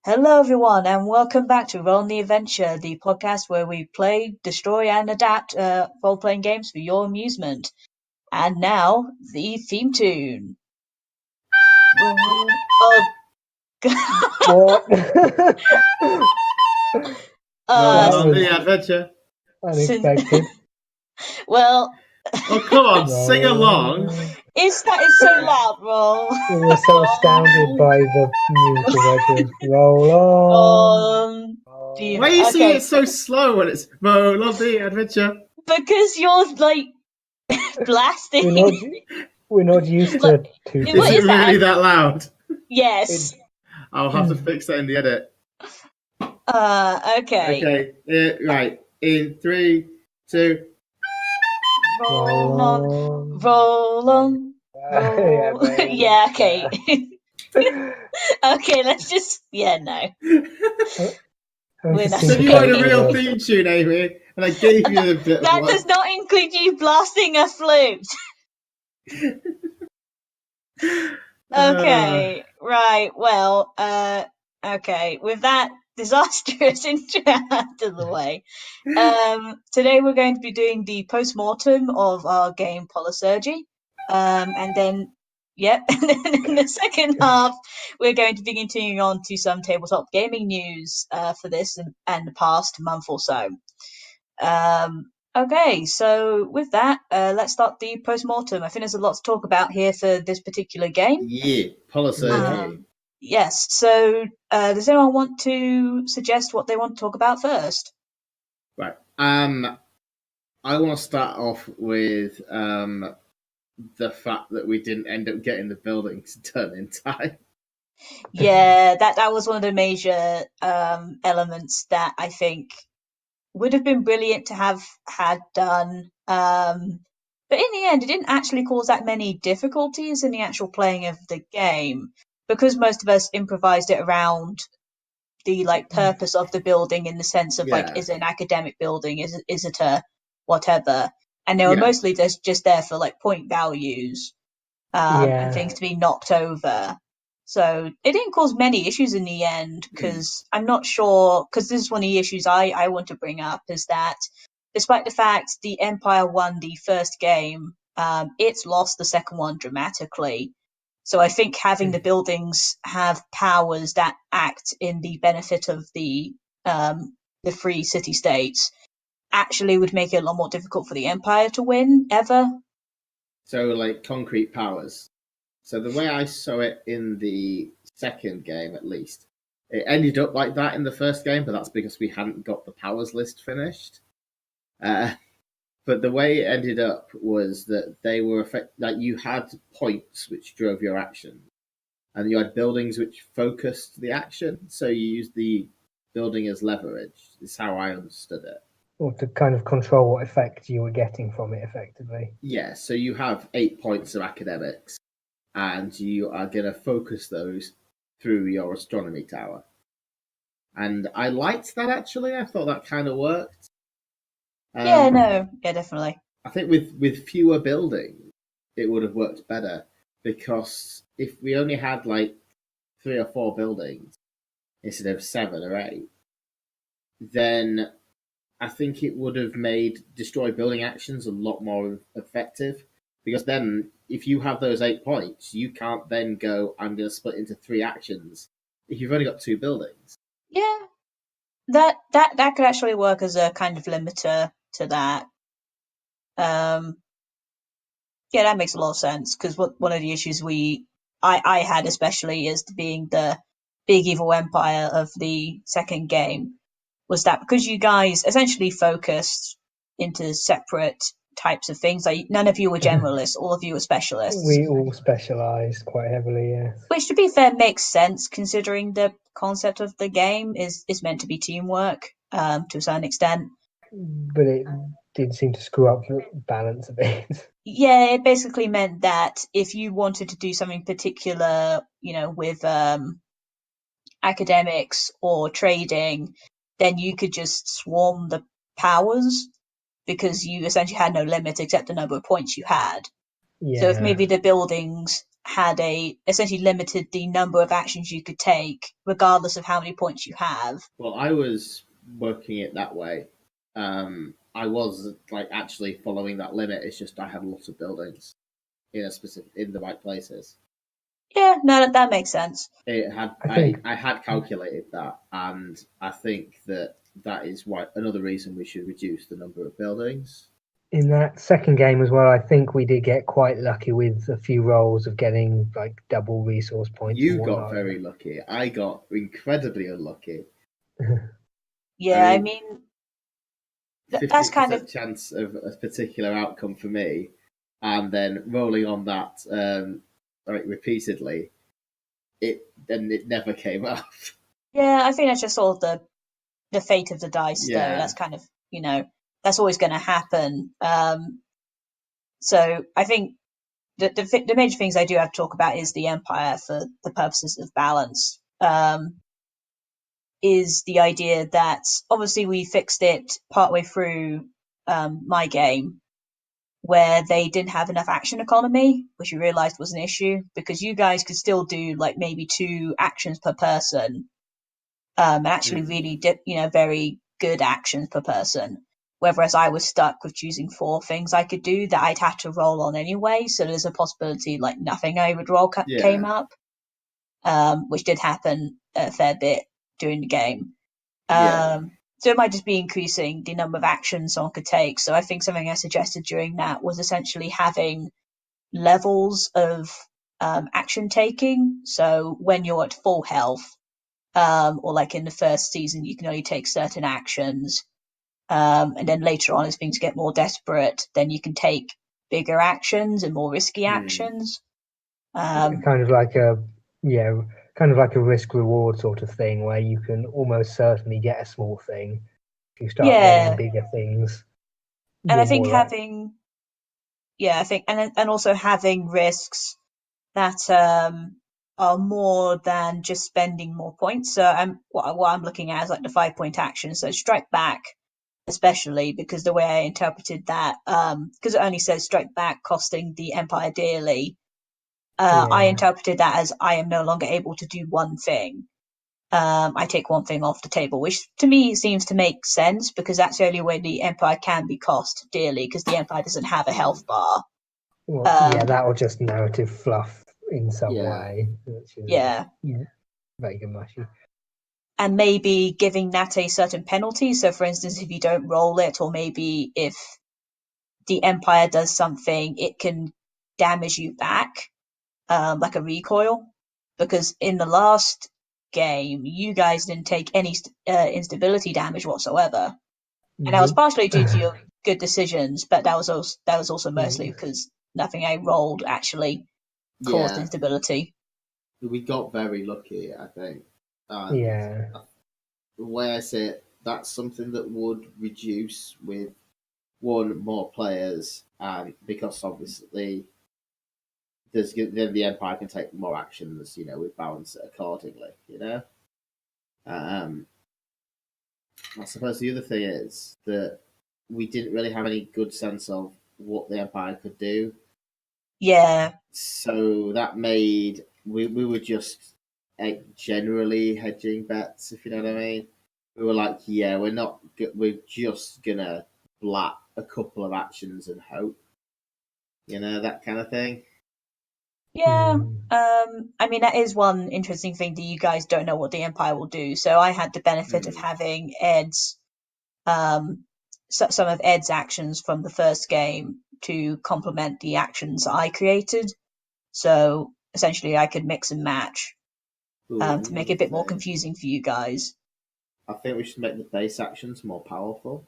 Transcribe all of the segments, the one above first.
Hello, everyone, and welcome back to Roll the Adventure, the podcast where we play, destroy, and adapt role-playing games for your amusement. And now, the theme tune. Oh, What? On was- the adventure. Unexpected. well, Oh, come on, sing along. it's so loud, Roll. We were so astounded by the musical version. Roll on. Why are you singing it so slow when it's roll on the adventure? Because you're like blasting. We're not used to What Is is it that? really that loud? Yes. I'll have to fix that in the edit. Okay. Okay, right. In 3, 2. Roll on. Roll on. Roll. Yeah, okay. Okay, let's just. Yeah, no. We're not So you wanted a real theme tune, Amy, and I gave you a bit of That one. does not include you blasting a flute. Okay, right. Well, okay. With that disastrous intro out of the way, today we're going to be doing the post-mortem of our game Polisurgy. And then, and then in the second half, we're going to be continuing on to some tabletop gaming news for this and the past month or so. Okay, so with that, let's start the post-mortem. I think there's a lot to talk about here for this particular game. Yeah, Polisurgy. Yes, so does anyone want to suggest what they want to talk about first? Right. I want to start off with the fact that we didn't end up getting the buildings done in time. Yeah, that was one of the major elements that I think would have been brilliant to have had done. But in the end, it didn't actually cause that many difficulties in the actual playing of the game because most of us improvised it around the purpose of the building in the sense of is it an academic building? Is it a whatever? And they were mostly just there for point values and things to be knocked over. So it didn't cause many issues in the end because I'm not sure, because this is one of the issues I want to bring up is that despite the fact the Empire won the first game, it's lost the second one dramatically. So I think having the buildings have powers that act in the benefit of the free city-states actually would make it a lot more difficult for the Empire to win ever. So concrete powers. So the way I saw it in the second game, at least, it ended up like that in the first game, but that's because we hadn't got the powers list finished. But the way it ended up was that they were you had points which drove your action, and you had buildings which focused the action. So you used the building as leverage. Is how I understood it. Or to kind of control what effect you were getting from it, effectively. Yeah. So you have 8 points of academics, and you are going to focus those through your astronomy tower. And I liked that, actually. I thought that kind of worked. Yeah, definitely. I think with fewer buildings, it would have worked better, because if we only had 3 or 4 buildings instead of 7 or 8, then I think it would have made destroy building actions a lot more effective. Because then, if you have those 8 points, you can't then go, I'm going to split into 3 actions if you've only got 2 buildings. Yeah, that could actually work as a kind of limiter to that. Yeah, that makes a lot of sense, because one of the issues I had especially is being the big evil empire of the second game was that because you guys essentially focused into separate types of things. None of you were generalists, all of you were specialists. We all specialised quite heavily, yeah. Which, to be fair, makes sense considering the concept of the game is meant to be teamwork to a certain extent. But it did seem to screw up the balance a bit. Yeah, it basically meant that if you wanted to do something particular, with academics or trading, then you could just swarm the powers because you essentially had no limit except the number of points you had. Yeah. So if maybe the buildings had essentially limited the number of actions you could take, regardless of how many points you have. Well, I was working it that way. I was like actually following that limit. It's just I had lots of buildings in the right places. Yeah, no, that makes sense. I had calculated that, and I think that is another reason we should reduce the number of buildings. In that second game as well, I think we did get quite lucky with a few rolls of getting like double resource points. You got very lucky. I got incredibly unlucky. Yeah, I mean that's kind of chance of a particular outcome for me, and then rolling on that repeatedly, it never came off. Yeah, I think that's just sort of the fate of the dice, though. That's kind of that's always going to happen. So I think the major things I do have to talk about is the Empire for the purposes of balance. Is the idea that obviously we fixed it partway through my game, where they didn't have enough action economy, which we realized was an issue because you guys could still do like maybe 2 actions per person, and actually really very good actions per person. Whereas I was stuck with choosing 4 things I could do that I'd had to roll on anyway. So there's a possibility like nothing I would roll came up, which did happen a fair bit during the game. So it might just be increasing the number of actions someone could take. So I think something I suggested during that was essentially having levels of action taking. So when you're at full health, or like in the first season, you can only take certain actions. And then later on, as things get more desperate, then you can take bigger actions and more risky actions. Kind of like a risk reward sort of thing where you can almost certainly get a small thing if you start getting bigger things. And I think having, and also having risks that are more than just spending more points. So what I'm looking at is like the 5-point action. So strike back, especially because the way I interpreted that, because it only says strike back costing the Empire dearly. I interpreted that as I am no longer able to do one thing. I take one thing off the table, which to me seems to make sense because that's the only way the Empire can be cost dearly because the Empire doesn't have a health bar. Well, that or just narrative fluff in some way. Which is, very good mushy. And maybe giving that a certain penalty. So, for instance, if you don't roll it, or maybe if the Empire does something, it can damage you back, like a recoil. Because in the last game, you guys didn't take any instability damage whatsoever, and that was partially due to your good decisions, but that was also mostly because nothing I rolled actually caused instability. We got very lucky, I think. The way I see it, that's something that would reduce with more players, and because obviously then the Empire can take more actions. We balance it accordingly. I suppose the other thing is that we didn't really have any good sense of what the Empire could do. Yeah. So that made we were just generally hedging bets, if you know what I mean. We were like, we're just gonna blat a couple of actions and hope, that kind of thing. Yeah. I mean, that is one interesting thing that you guys don't know what the Empire will do. So I had the benefit of having Ed's, some of Ed's actions from the first game to complement the actions I created. So essentially, I could mix and match to make it a bit more confusing for you guys. I think we should make the base actions more powerful.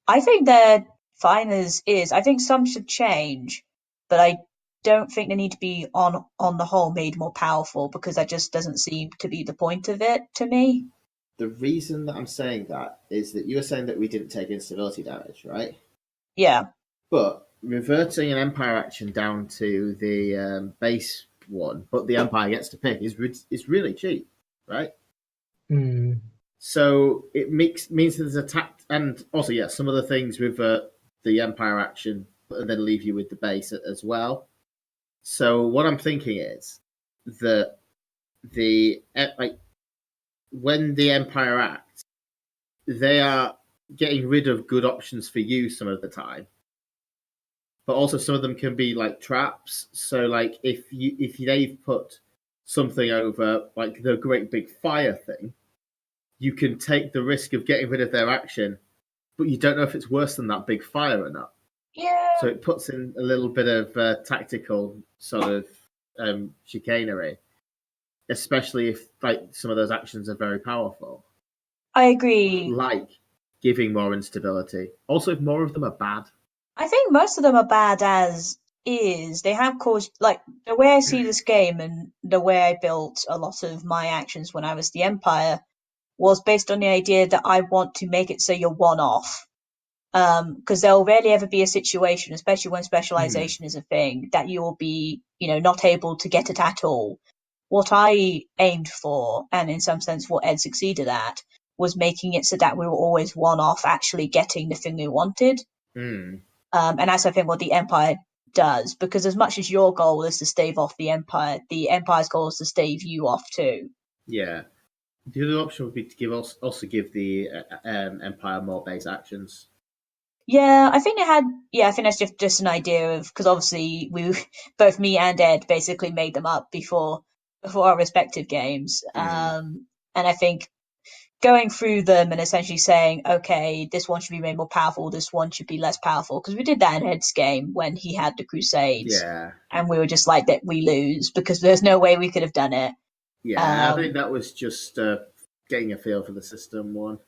I think they're fine as is. I think some should change, but I don't think they need to be on the whole made more powerful because that just doesn't seem to be the point of it to me. The reason that I'm saying that is that you were saying that we didn't take instability damage, right? Yeah. But reverting an Empire action down to the base one, but the Empire gets to pick is really cheap, right? So it means there's attack, and also some other things revert the Empire action and then leave you with the base as well. So what I'm thinking is that when the Empire acts, they are getting rid of good options for you some of the time, but also some of them can be like traps. So like if they've put something over like the great big fire thing, you can take the risk of getting rid of their action, but you don't know if it's worse than that big fire or not. Yeah. So it puts in a little bit of tactical sort of chicanery, especially if like some of those actions are very powerful. I agree. Like giving more instability. Also, if more of them are bad. I think most of them are bad as is. They have caused, like, the way I see this game and the way I built a lot of my actions when I was the Empire was based on the idea that I want to make it so you're one off. Because there will rarely ever be a situation, especially when specialization is a thing, that you'll be, not able to get it at all. What I aimed for, and in some sense what Ed succeeded at, was making it so that we were always one off actually getting the thing we wanted. And that's, I think, what the Empire does, because as much as your goal is to stave off the Empire's goal is to stave you off too. Yeah. The other option would be to also give the Empire more base actions. Yeah, I think I think that's just an idea of, because obviously both me and Ed basically made them up before our respective games. And I think going through them and essentially saying, okay, this one should be made more powerful, this one should be less powerful, because we did that in Ed's game when he had the Crusades. Yeah. And we were just like, that we lose because there's no way we could have done it. Yeah, I think that was just getting a feel for the system one.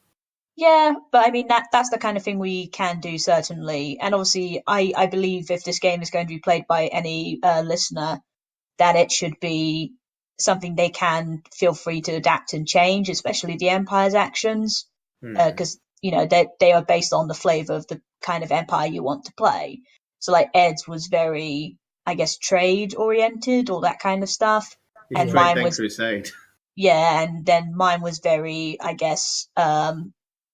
Yeah, but I mean that's the kind of thing we can do, certainly. And obviously I believe if this game is going to be played by any listener, that it should be something they can feel free to adapt and change, especially the Empire's actions, because they are based on the flavor of the kind of Empire you want to play. So like Ed's was very, I guess, trade oriented, all that kind of stuff, and mine was Crusade. Yeah, and then mine was very, I guess,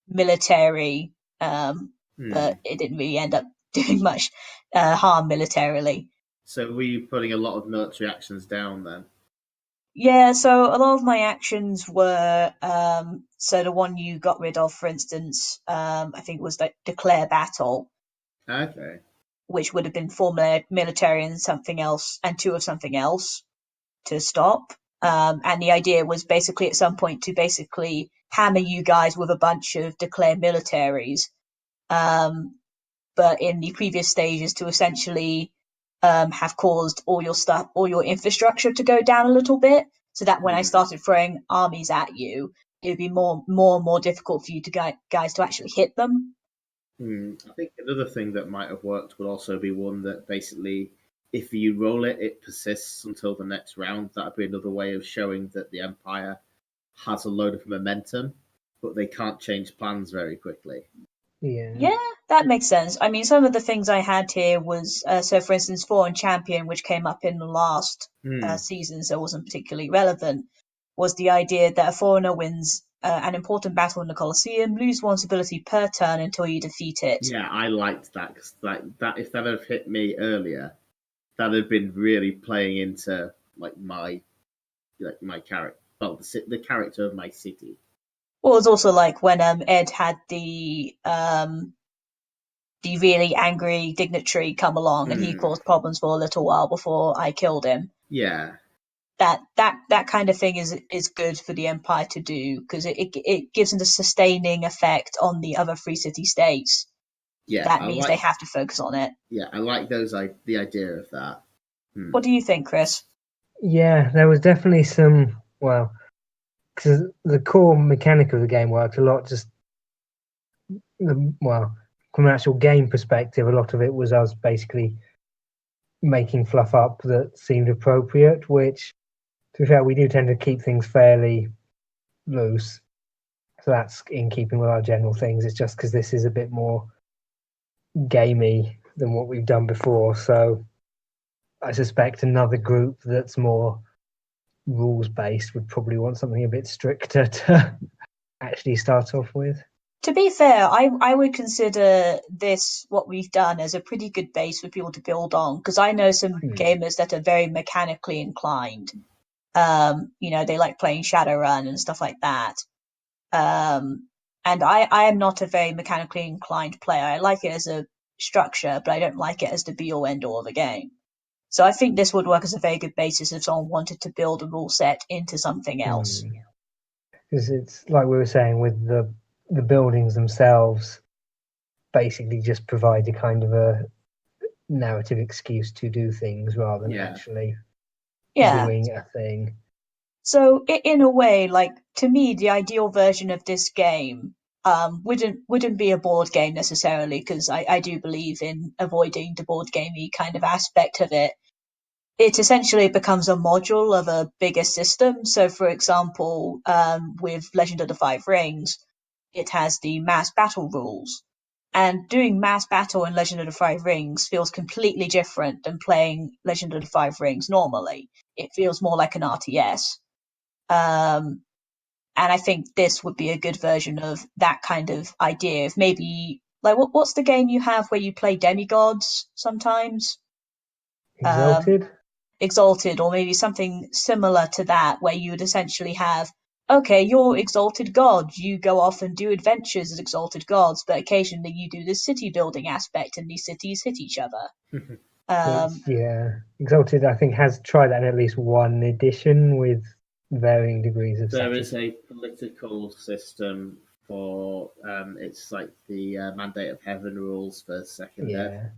military, but it didn't really end up doing much harm militarily. So were you putting a lot of military actions down then? Yeah, so a lot of my actions were, so the one you got rid of, for instance, I think was like declare battle. Okay. Which would have been 4 military and something else, and 2 of something else to stop. And the idea was basically at some point to basically hammer you guys with a bunch of declared militaries. But in the previous stages to essentially have caused all your infrastructure to go down a little bit, so that when I started throwing armies at you, it would be more and more difficult for you to guys to actually hit them. I think another thing that might have worked would also be one that basically, if you roll it, it persists until the next round. That'd be another way of showing that the Empire has a load of momentum, but they can't change plans very quickly. Yeah, that makes sense. I mean, some of the things I had here was, so for instance, Foreign Champion, which came up in the last season, so it wasn't particularly relevant, was the idea that a foreigner wins an important battle in the Colosseum, lose one's ability per turn until you defeat it. Yeah, I liked that, because that if that had hit me earlier, that had been really playing into my character, well, the character of my city. Well, it was also like when Ed had the really angry dignitary come along, and he caused problems for a little while before I killed him. Yeah. That kind of thing is good for the Empire to do, because it gives them the sustaining effect on the other free city states. Yeah, that means they have to focus on it. Yeah, I like the idea of that. What do you think, Chris? Yeah, there was definitely some, well, because the core mechanic of the game worked a lot. Just from an actual game perspective, a lot of it was us basically making fluff up that seemed appropriate, which, to be fair, we do tend to keep things fairly loose. So that's in keeping with our general things. It's just because this is a bit more gamey than what we've done before. So I suspect another group that's more rules-based would probably want something a bit stricter to actually start off with. To be fair, I would consider this what we've done as a pretty good base for people to build on because I know some gamers that are very mechanically inclined. They like playing Shadowrun and stuff like that. And I am not a very mechanically inclined player. I like it as a structure, but I don't like it as the be all end all of a game. So I think this would work as a very good basis if someone wanted to build a rule set into something else. Because it's like we were saying with the buildings themselves, basically just provide a kind of a narrative excuse to do things rather than actually doing a thing. So in a way, like to me, the ideal version of this game wouldn't be a board game necessarily because I do believe in avoiding the board gamey kind of aspect of it. It essentially becomes a module of a bigger system. So, for example, with Legend of the Five Rings, it has the mass battle rules. And doing mass battle in Legend of the Five Rings feels completely different than playing Legend of the Five Rings normally. It feels more like an RTS. And I think this would be a good version of that kind of idea. If maybe, like, what's the game you have where you play demigods sometimes? Exalted, or maybe something similar to that, where you would essentially have, okay, you're exalted god, you go off and do adventures as exalted gods, but occasionally you do the city building aspect, and these cities hit each other. Exalted, I think, has tried that in at least one edition with varying degrees of There is a political system for it's like the Mandate of Heaven rules for second death.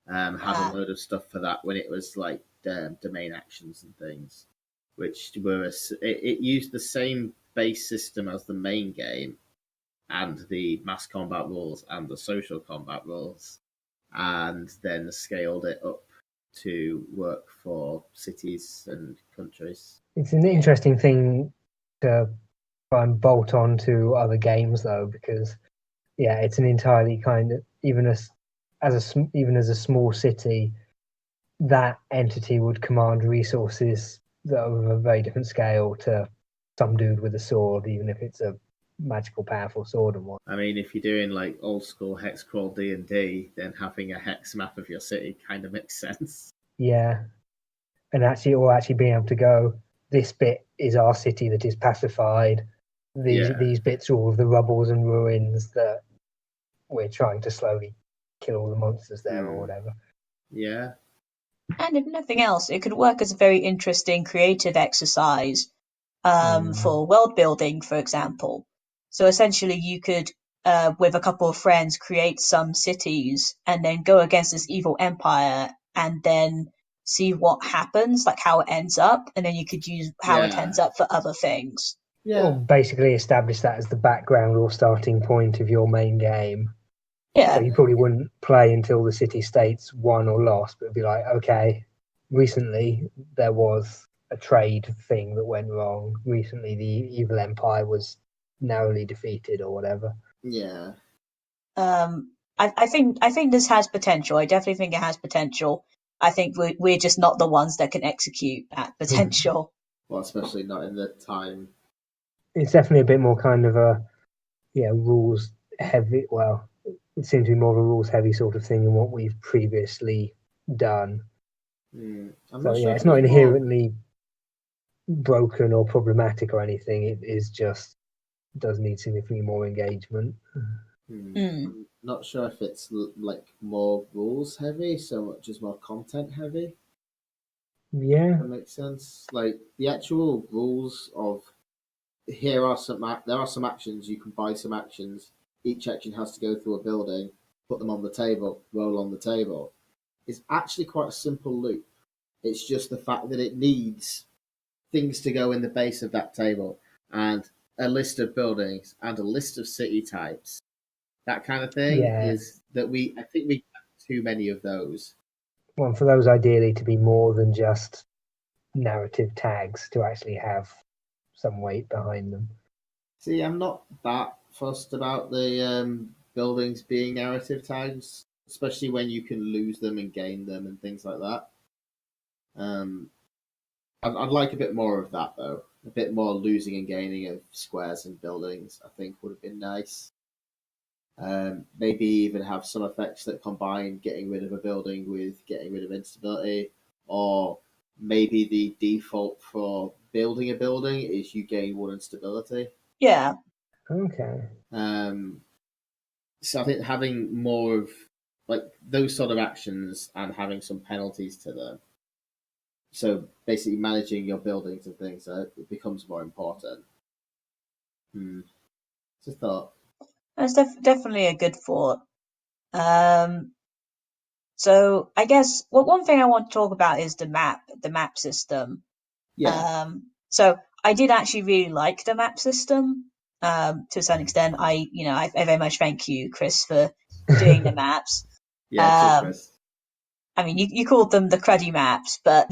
Had a load of stuff for that when it was like domain actions and things, which were it used the same base system as the main game and the mass combat rules and the social combat rules, and then scaled it up to work for cities and countries. It's an interesting thing to try and bolt on to other games, though, because it's an entirely kind of even as a small city, that entity would command resources that are of a very different scale to some dude with a sword, even if it's a magical, powerful sword and what. I mean, if you're doing like old school hex crawl D&D, then having a hex map of your city kind of makes sense. Yeah, and actually being able to go, this bit is our city that is pacified. These bits are all of the rubbles and ruins that we're trying to slowly kill all the monsters there or whatever. Yeah. And if nothing else, it could work as a very interesting creative exercise for world building, for example. So essentially, you could, with a couple of friends, create some cities and then go against this evil empire and then see what happens, like how it ends up. And then you could use how it ends up for other things. Yeah. Or basically establish that as the background or starting point of your main game. Yeah. So you probably wouldn't play until the city-states won or lost, but it'd be like, okay, recently there was a trade thing that went wrong. Recently the evil empire was narrowly defeated or whatever. Yeah. I think this has potential. I definitely think it has potential. I think we're just not the ones that can execute that potential. Well, especially not in the time. It's definitely a bit more kind of a rules heavy. Well, it seems to be more of a rules heavy sort of thing than what we've previously done. So it's not inherently broken or problematic or anything. It is just does need significantly more engagement. I'm not sure if it's like more rules heavy, so much as more content heavy. Yeah, that makes sense. Like the actual rules of there are some actions, you can buy some actions. Each action has to go through a building, put them on the table, roll on the table. It's actually quite a simple loop. It's just the fact that it needs things to go in the base of that table and a list of buildings and a list of city types. That kind of thing is that I think we have too many of those. Well, for those ideally to be more than just narrative tags, to actually have some weight behind them. See, I'm not that fussed about the buildings being narrative tags, especially when you can lose them and gain them and things like that. I'd like a bit more of that, though. A bit more losing and gaining of squares and buildings, I think, would have been nice. Maybe even have some effects that combine getting rid of a building with getting rid of instability, or maybe the default for building a building is you gain 1 instability. Yeah. Okay. So I think having more of like those sort of actions and having some penalties to them. So basically, managing your buildings and things it becomes more important. Just thought. That's definitely a good thought. So I guess one thing I want to talk about is the map system. Yeah. So I did actually really like the map system. To a certain extent, I very much thank you, Chris, for doing the maps. Yeah, cheers, Chris. I mean, you called them the cruddy maps, but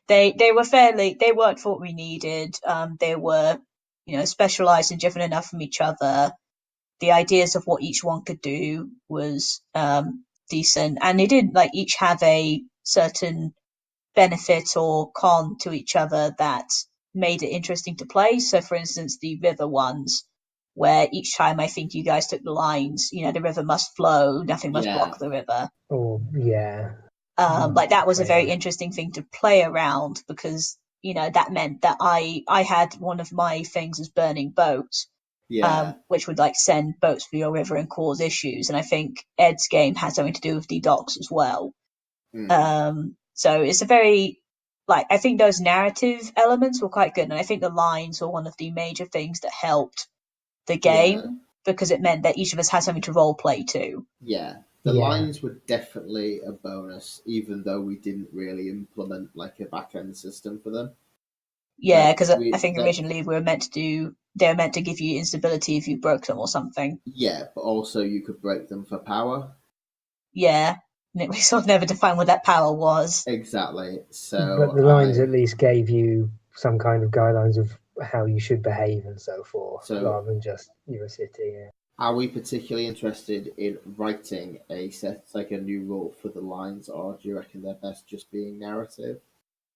they worked for what we needed. They were, specialized and different enough from each other. The ideas of what each one could do was decent, and they did like each have a certain benefit or con to each other that made it interesting to play. So, for instance, the river ones, where each time I think you guys took the lines, the river must flow, nothing must block the river. Oh, yeah. Like that was a very interesting thing to play around because, that meant that I had one of my things as burning boats. Yeah. Which would like send boats through your river and cause issues. And I think Ed's game had something to do with the docks as well. So it's a very I think those narrative elements were quite good, and I think the lines were one of the major things that helped the game because it meant that each of us had something to role play to. Yeah, the lines were definitely a bonus, even though we didn't really implement like a back end system for them. Yeah, because I think originally they were meant to give you instability if you broke them or something. Yeah, but also you could break them for power. Yeah, and we sort of never defined what that power was. Exactly. So, but the lines at least gave you some kind of guidelines of how you should behave and so forth, rather than just you're a city. Yeah. Are we particularly interested in writing a set, like a new rule for the lines, or do you reckon they're best just being narrative?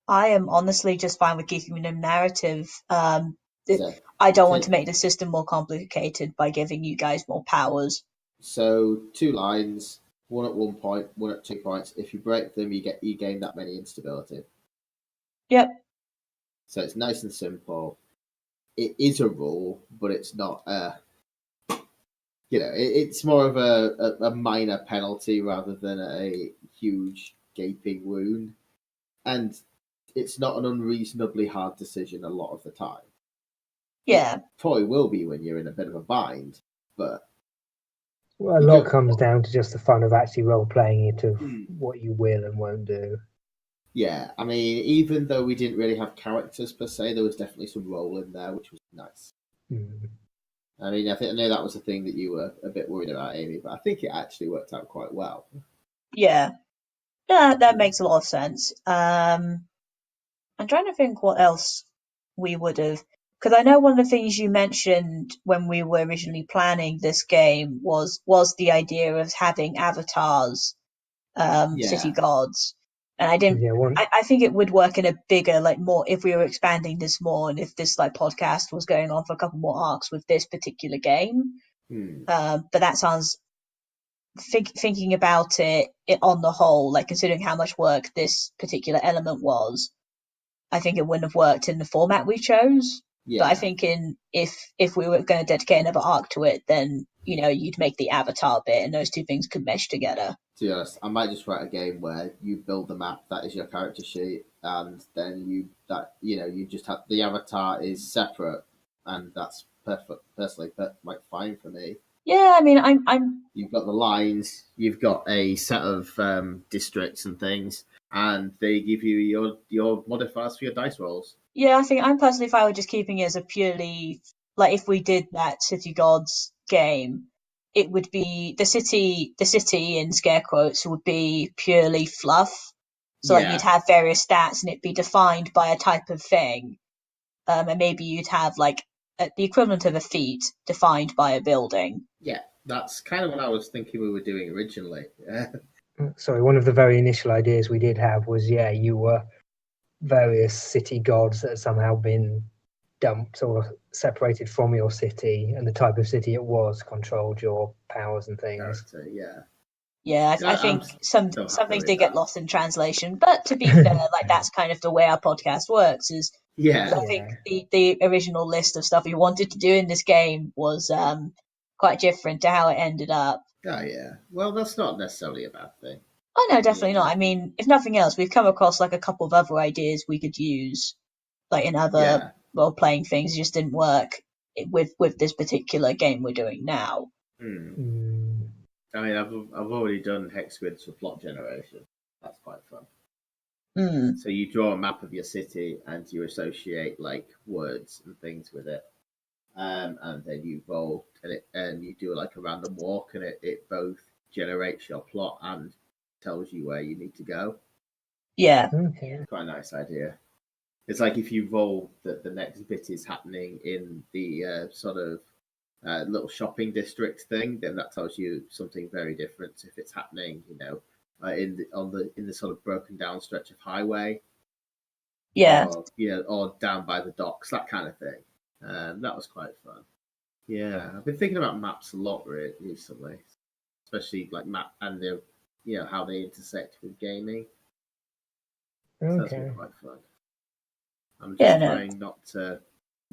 I am honestly just fine with keeping them narrative. I don't want to make the system more complicated by giving you guys more powers. So 2 lines, 1 at 1 point, 1 at 2 points. If you break them, you gain that many instability. Yep. So it's nice and simple. It is a rule, but it's not it's more of a minor penalty rather than a huge gaping wound. And it's not an unreasonably hard decision a lot of the time. Yeah. It probably will be when you're in a bit of a bind, but a lot comes down to just the fun of actually role playing it, of what you will and won't do. Yeah, I mean, even though we didn't really have characters per se, there was definitely some role in there, which was nice. I mean, I know that was the thing that you were a bit worried about, Amy, but I think it actually worked out quite well. Yeah, that makes a lot of sense. I'm trying to think what else we would have, because I know one of the things you mentioned when we were originally planning this game was the idea of having avatars, city gods. And I didn't. I think it would work in a bigger, more if we were expanding this more, and if this podcast was going on for a couple more arcs with this particular game. But that sounds. Thinking about it on the whole, considering how much work this particular element was, I think it wouldn't have worked in the format we chose. Yeah. But I think if we were going to dedicate another arc to it, then you'd make the avatar bit, and those two things could mesh together. To be honest, I might just write a game where you build the map that is your character sheet, and then you just have the avatar is separate, and that's perfect. Personally, fine for me. Yeah, I mean, I'm. You've got the lines. You've got a set of districts and things, and they give you your modifiers for your dice rolls. Yeah, I think I'm personally fine with just keeping it as a purely if we did that City Gods game, it would be the city in scare quotes would be purely fluff. So you'd have various stats and it'd be defined by a type of thing. And maybe you'd have the equivalent of a feat defined by a building. Yeah, that's kind of what I was thinking we were doing originally. Sorry, one of the very initial ideas we did have was, you were various city gods that had somehow been dumped or separated from your city, and the type of city it was controlled your powers and things. Character, yeah. Yeah, I I'm think some still some happy things with did get that. lost in translation. But to be fair, like that's kind of the way our podcast works. Is Yeah, I think the original list of stuff we wanted to do in this game was quite different to how it ended up. oh yeah. Well, that's not necessarily a bad thing. Oh no, definitely not. Yeah. I mean, if nothing else, we've come across like a couple of other ideas we could use, like in other Yeah. role playing things. It just didn't work with this particular game we're doing now. Mm. I mean, I've already done hex grids for plot generation. That's quite fun. Mm. So you draw a map of your city and you associate like words and things with it, and then you roll and you do like a random walk, and it both generates your plot and tells you where you need to go. Yeah. Okay. Quite a nice idea. It's like if you roll that the next bit is happening in the sort of little shopping district thing, then that tells you something very different. If it's happening, in the sort of broken down stretch of highway, Yeah. or down by the docks, that kind of thing. That was quite fun. Yeah, I've been thinking about maps a lot recently, especially like map and how they intersect with gaming. So that's been quite fun. I'm just trying not to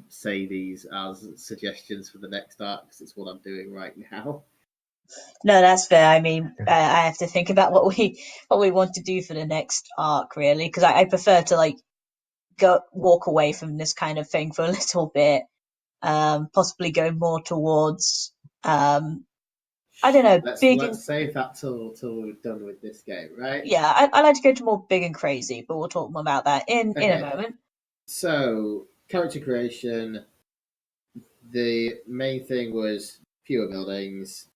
say these as suggestions for the next arc because it's what I'm doing right now. No, that's fair. I mean, I have to think about what we want to do for the next arc, really, because I prefer to like walk away from this kind of thing for a little bit, possibly go more towards I don't know, big and Let's save that till we're done with this game, right? yeah, I like to go to more big and crazy, but we'll talk more about that in a moment. So character creation, the main thing was fewer buildings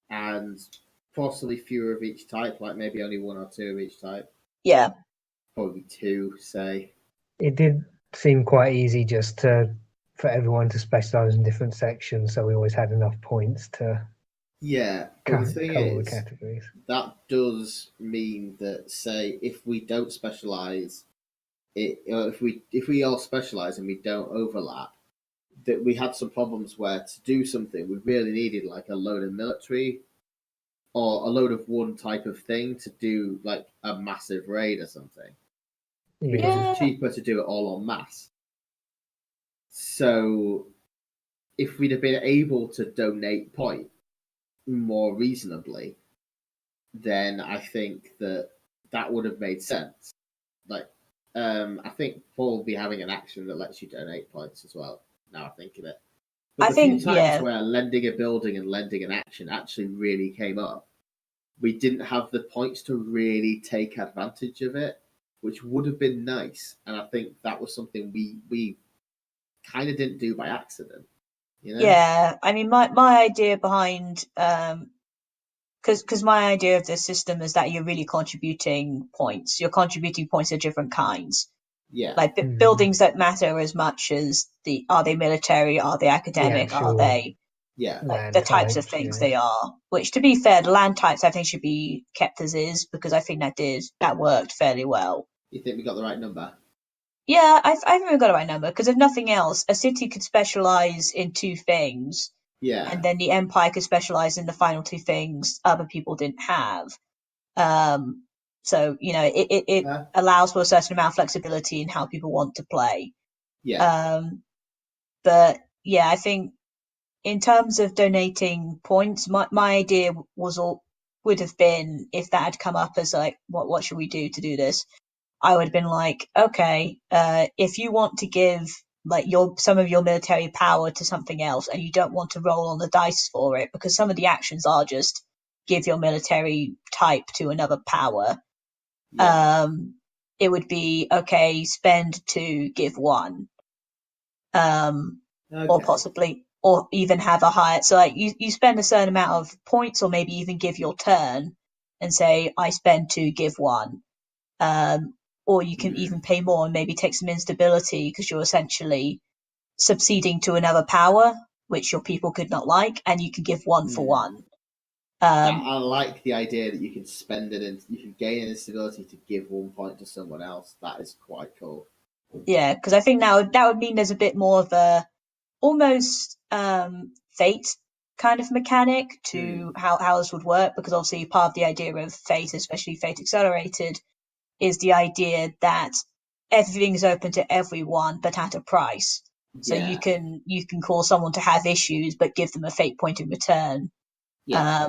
and possibly fewer of each type, like maybe only one or two of each type. Yeah. Probably two, say. It did seem quite easy just for everyone to specialize in different sections, so we always had enough points to but the thing cover the is, categories. that does mean that, say, if we don't specialize, if we all specialize and we don't overlap, that we had some problems where to do something we really needed like a load of military or a load of one type of thing to do like a massive raid or something, because it's cheaper to do it all en masse. So if we'd have been able to donate point more reasonably, then I think that would have made sense. Like, I think Paul will be having an action that lets you donate points as well. Now I think of it, but the few times where lending a building and lending an action actually really came up, we didn't have the points to really take advantage of it, which would have been nice. And I think that was something we kind of didn't do by accident. Yeah, I mean, my idea behind because my idea of this system is that you're really contributing points. You're contributing points of different kinds. Yeah, like buildings that matter as much as are they military, are they academic, are they like the types of things they are. Which, to be fair, the land types I think should be kept as is, because I think that worked fairly well. You think we got the right number? Yeah, I think we got the right number, because if nothing else, a city could specialize in two things. Yeah. And then the empire could specialize in the final two things other people didn't have. So, it allows for a certain amount of flexibility in how people want to play. Yeah. But yeah, I think in terms of donating points, my idea would have been, if that had come up as like, what should we do to do this? I would have been like, okay, if you want to give like some of your military power to something else and you don't want to roll on the dice for it, because some of the actions are just give your military type to another power. Yeah. It would be okay, spend 2, give 1. Or possibly, or even have a higher, so like you spend a certain amount of points, or maybe even give your turn and say, I spend 2, give 1. Or you can even pay more and maybe take some instability, because you're essentially succeeding to another power which your people could not like, and you can give 1 for 1. I like the idea that you can spend it and you can gain an instability to give 1 point to someone else. That is quite cool. Yeah, because I think now that would mean there's a bit more of a almost fate kind of mechanic to how this would work, because obviously part of the idea of fate, especially fate accelerated, is the idea that everything's open to everyone but at a price. So Yeah, you can cause someone to have issues but give them a fate point in return. yeah,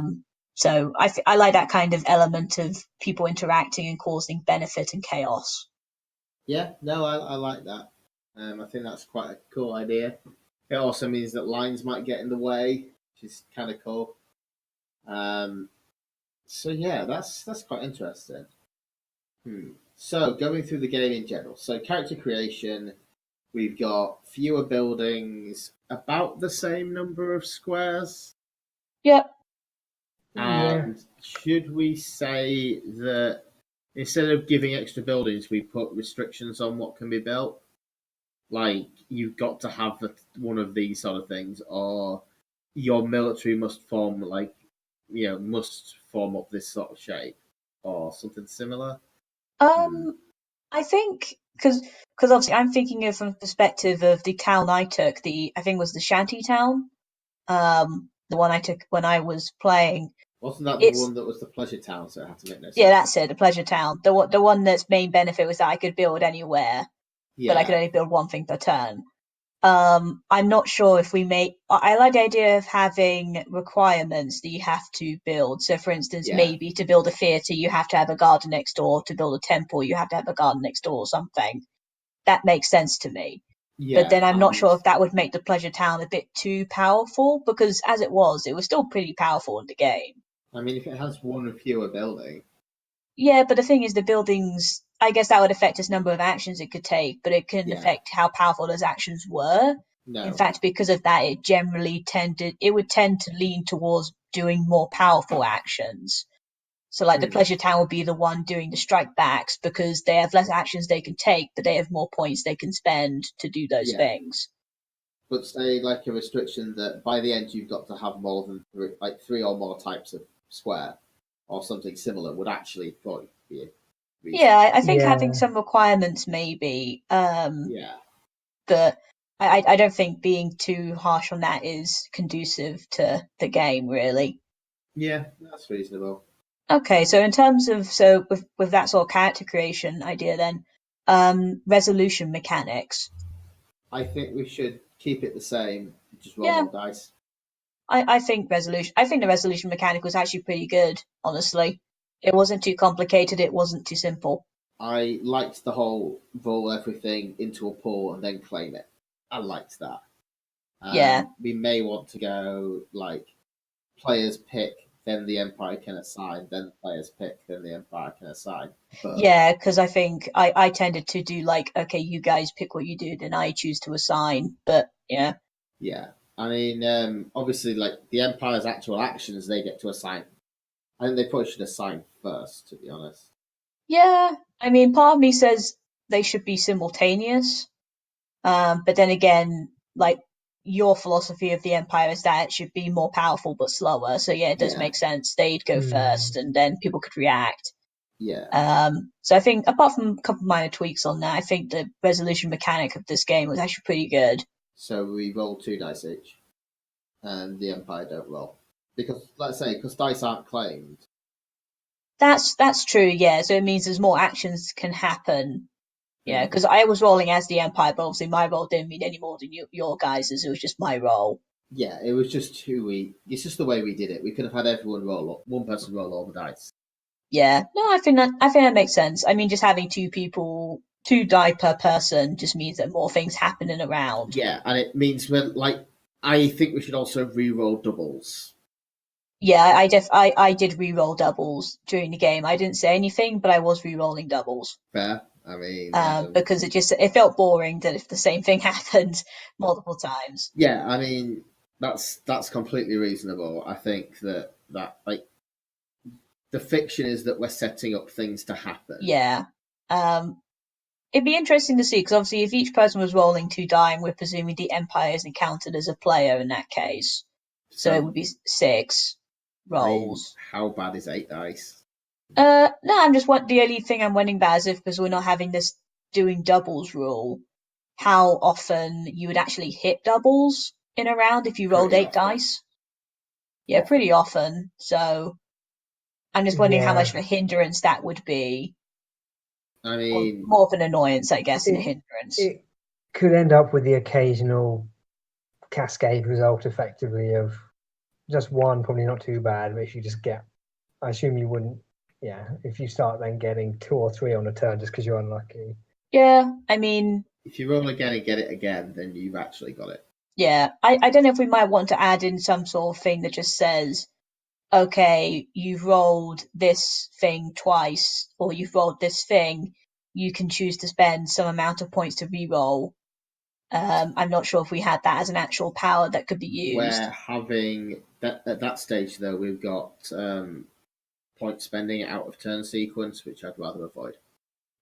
So I like that kind of element of people interacting and causing benefit and chaos. yeah. No, I like that. I think that's quite a cool idea. It also means that lines might get in the way, which is kind of cool. Um, so yeah, that's quite interesting. So going through the game in general, so character creation, we've got fewer buildings, about the same number of squares. Yep. Yeah. And should we say that instead of giving extra buildings, we put restrictions on what can be built? Like you've got to have one of these sort of things, or your military must form must form up this sort of shape, or something similar. Hmm. I think because obviously I'm thinking of from the perspective of the town I took, the I think it was the shanty town, the one I took when I was playing. Wasn't that the It's one that was the pleasure town? So it had to make no Yeah, sense. that's it, the pleasure town. The one that's main benefit was that I could build anywhere, but I could Yeah, only build one thing per turn. I'm not sure if we make. I like the idea of having requirements that you have to build. So, for instance, yeah, maybe to build a theatre, you have to have a garden next door. To build a temple, you have to have a garden next door or something. That makes sense to me. But yeah. then I'm not And sure if that would make the pleasure town a bit too powerful, because as it was still pretty powerful in the game. I mean, if it has one fewer building, Yeah, but the thing is, the buildings, I guess that would affect its number of actions it could take, but it can yeah, affect how powerful those actions were. In no, fact, because of that, it would tend to lean towards doing more powerful actions. So, like, the hmm. Pleasure Town would be the one doing the strike backs because they have less actions they can take, but they have more points they can spend to do those Yeah. things. But say like a restriction that by the end you've got to have more than three or more types of square or something similar would actually probably be Yeah, reasonable. I think having Yeah. some requirements maybe, Yeah, but I don't think being too harsh on that is conducive to the game, really. yeah, that's reasonable. Okay, so in terms of with that sort of character creation idea, then resolution mechanics. I think we should keep it the same. Just roll Yeah, more dice. I think the resolution mechanic was actually pretty good, honestly. It wasn't too complicated, it wasn't too simple. I liked the whole roll everything into a pool and then claim it. I liked that. Yeah. We may want to go like players pick, then the Empire can assign, then the players pick, then the Empire can assign. But Yeah, because I think I tended to do like, okay, you guys pick what you do, then I choose to assign. But yeah. yeah, I mean, obviously, like the Empire's actual actions, they get to assign. I think they probably should assign first, to be honest. Yeah, I mean, part of me says they should be simultaneous. But then again, like your philosophy of the Empire is that it should be more powerful but slower. So yeah, it does Yeah, make sense. They'd go Hmm. first, and then people could react. yeah. So I think apart from a couple minor tweaks on that, I think the resolution mechanic of this game was actually pretty good. So we roll two dice each, and the Empire don't roll because, let's say, because dice aren't claimed. That's true. Yeah, so it means there's more actions can happen. Yeah, Hmm. because I was rolling as the Empire, but obviously my role didn't mean any more than your guys's. It was just my role. Yeah, it was just who we. It's just the way we did it. We could have had everyone roll up, one person roll all the dice. Yeah, no, I think that makes sense. I mean, just having two people, two die per person, just means that more things happening around. Yeah, and it means we're like. I think we should also re-roll doubles. Yeah, I did re-roll doubles during the game. I didn't say anything, but I was re-rolling doubles. Fair. I mean, Because it felt boring that if the same thing happened multiple times. yeah, I mean that's completely reasonable. I think that like the fiction is that we're setting up things to happen. Yeah. Um, it'd be interesting to see because obviously if each person was rolling two die, and we're presuming the Empire isn't counted as a player in that case, so it So would be six I mean, rolls. how bad is eight dice? No, I'm just the only thing I'm winning bad is if because we're not having this. doing doubles rule, how often you would actually hit doubles in a round if you rolled Pretty 8 often. dice. Yeah, pretty often. So I'm just wondering how much of a hindrance that would be. I mean, more of an annoyance, I guess, than a hindrance. It could end up with the occasional cascade result, effectively, of just one, probably not too bad, but if you just get, I assume you wouldn't, if you start then getting 2 or 3 on a turn just because you're unlucky. Yeah, I mean, if you roll again and get it again, then you've actually got it. yeah, I don't know if we might want to add in some sort of thing that just says, okay, you've rolled this thing twice, or you've rolled this thing, you can choose to spend some amount of points to re-roll. I'm not sure if we had that as an actual power that could be used. We're having that at that stage though. We've got point spending out of turn sequence, which I'd rather avoid.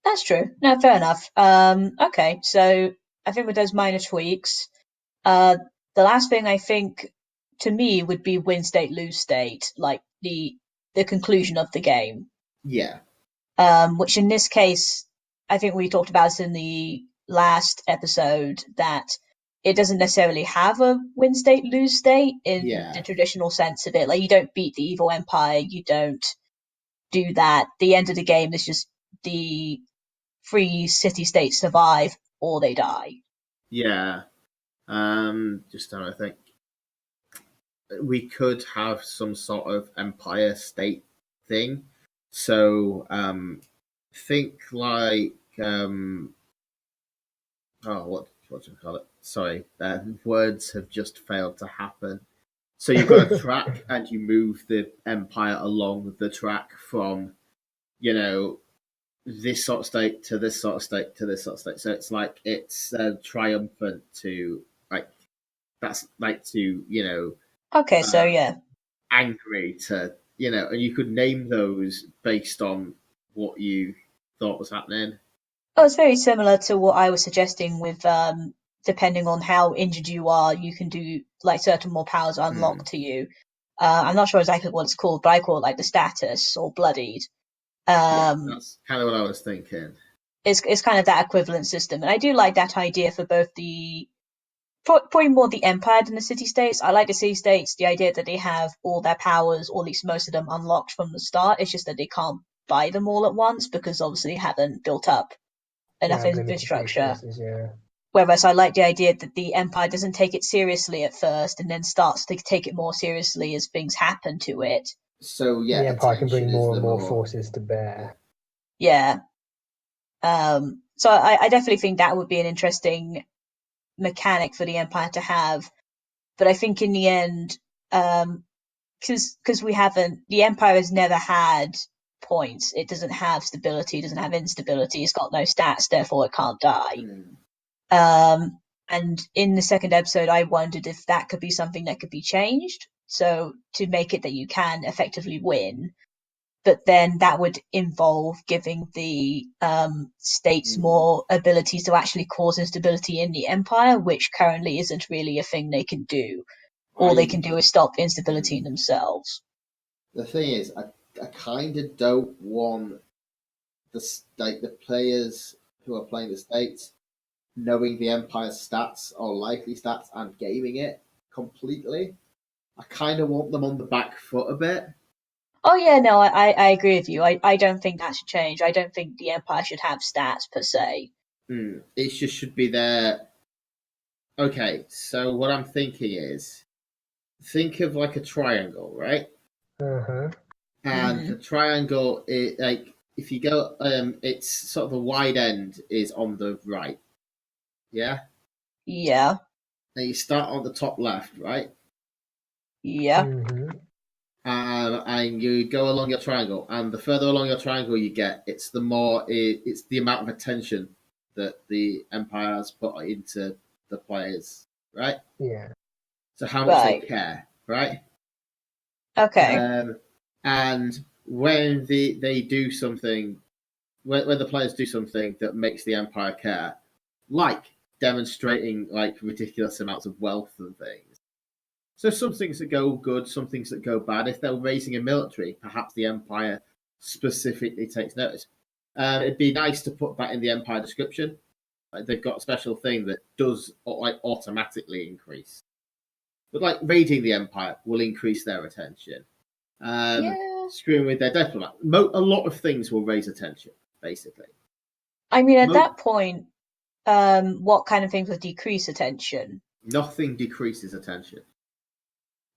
That's true. No, fair enough. Okay, so I think with those minor tweaks, the last thing I think to me would be win state, lose state, like the conclusion of the game. Yeah. Which in this case, I think we talked about this in the last episode, that it doesn't necessarily have a win state, lose state in the traditional sense of it. Like, you don't beat the evil empire, you don't do that. The end of the game is just the free city states survive or they die. Yeah. Just trying to think. We could have some sort of empire state thing. So think like what do you call it? Sorry, words have just failed to happen. So you've got a track and you move the empire along the track from, this sort of state to this sort of state to this sort of state. So it's like it's triumphant to that's to Okay, so yeah. Angry to and you could name those based on what you thought was happening. Oh, it's very similar to what I was suggesting with depending on how injured you are, you can do like certain more powers unlocked to you. I'm not sure exactly what it's called, but I call it like the status or bloodied. That's kind of what I was thinking. It's kind of that equivalent system, and I do like that idea for both probably more the empire than the city states. I like the city states, the idea that they have all their powers, or at least most of them, unlocked from the start. It's just that they can't buy them all at once because obviously they haven't built up enough infrastructure. Whereas I like the idea that the empire doesn't take it seriously at first and then starts to take it more seriously as things happen to it. So yeah, the empire can bring more and more forces to bear. Yeah. So I definitely think that would be an interesting mechanic for the empire to have. But I think in the end, because the empire has never had points. It doesn't have stability, it doesn't have instability, it's got no stats, therefore it can't die. And in the second episode, I wondered if that could be something that could be changed, so to make it that you can effectively win. But then that would involve giving the states more abilities to actually cause instability in the empire, which currently isn't really a thing they can do. All they can do is stop instability in themselves. The thing is, I kind of don't want the players who are playing the states knowing the Empire's stats or likely stats and gaming it completely. I kind of want them on the back foot a bit. Oh yeah, no, I agree with you. I don't think that should change. I don't think the Empire should have stats per se. It just should be there. Okay, so what I'm thinking is, think of like a triangle, right? And the triangle, if you go, it's sort of the wide end is on the right. Yeah. Yeah. And you start on the top left, right? Yeah. And you go along your triangle, and the further along your triangle you get, it's the amount of attention that the Empire has put into the players, right? Yeah. So how much they care, right? Okay. And when they do something, when the players do something that makes the Empire care, like demonstrating like ridiculous amounts of wealth and things. So some things that go good, some things that go bad. If they're raising a military, perhaps the Empire specifically takes notice. It'd be nice to put that in the Empire description. Like, they've got a special thing that does automatically increase. But like raiding the Empire will increase their attention. Screwing with their diplomat. A lot of things will raise attention, basically. I mean, at that point, what kind of things would decrease attention? Nothing decreases attention.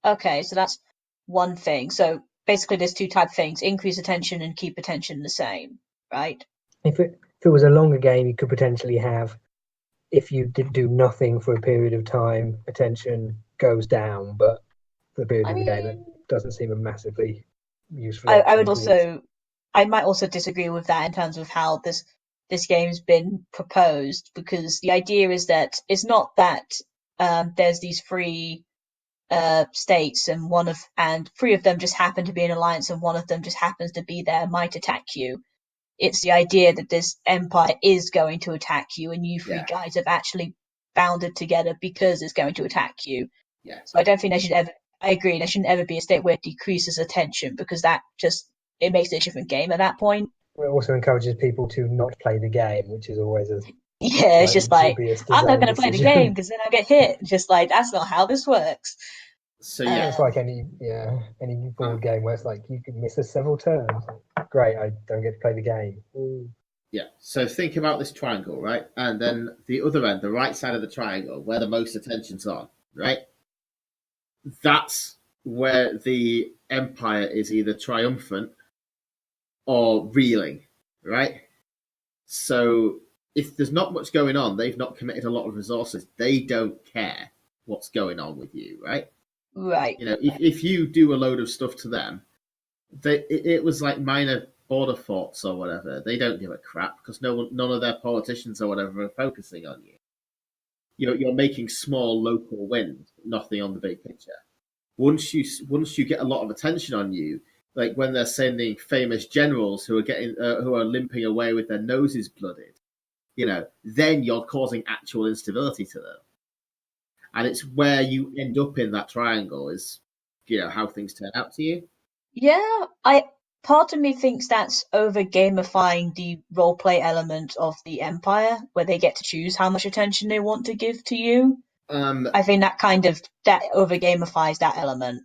Okay, so that's one thing. So basically there's two type of things: increase attention and keep attention the same, right? If it was a longer game, you could potentially have, if you did do nothing for a period of time, attention goes down, but for the period of the game, that doesn't seem a massively useful option. I might also disagree with that in terms of how this game's been proposed, because the idea is that it's not that there's these three states and three of them just happen to be in alliance and one of them just happens to be there, might attack you. It's the idea that this empire is going to attack you, and you three guys have actually bounded together because it's going to attack you. Yeah. So I don't think I agree, there shouldn't ever be a state where it decreases attention, because that it makes it a different game at that point. It also encourages people to not play the game, which is always it's just like, I'm not going to play the game because then I'll get hit. Just like, that's not how this works. So yeah, it's like any board game where it's like you can miss us several turns. Great, I don't get to play the game. Ooh. Yeah. So think about this triangle, right? And then the other end, the right side of the triangle, where the most attention's on, right? That's where the Empire is either triumphant or reeling, right? So if there's not much going on, they've not committed a lot of resources. They don't care what's going on with you, right? Right. You know, if you do a load of stuff to them, it was like minor border forts or whatever. They don't give a crap because none of their politicians or whatever are focusing on you. You're making small local wins, nothing on the big picture. Once you get a lot of attention on you, like when they're sending famous generals who are limping away with their noses blooded, then you're causing actual instability to them. And it's where you end up in that triangle is, how things turn out to you. Yeah, part of me thinks that's over gamifying the roleplay element of the Empire, where they get to choose how much attention they want to give to you. I think that over gamifies that element.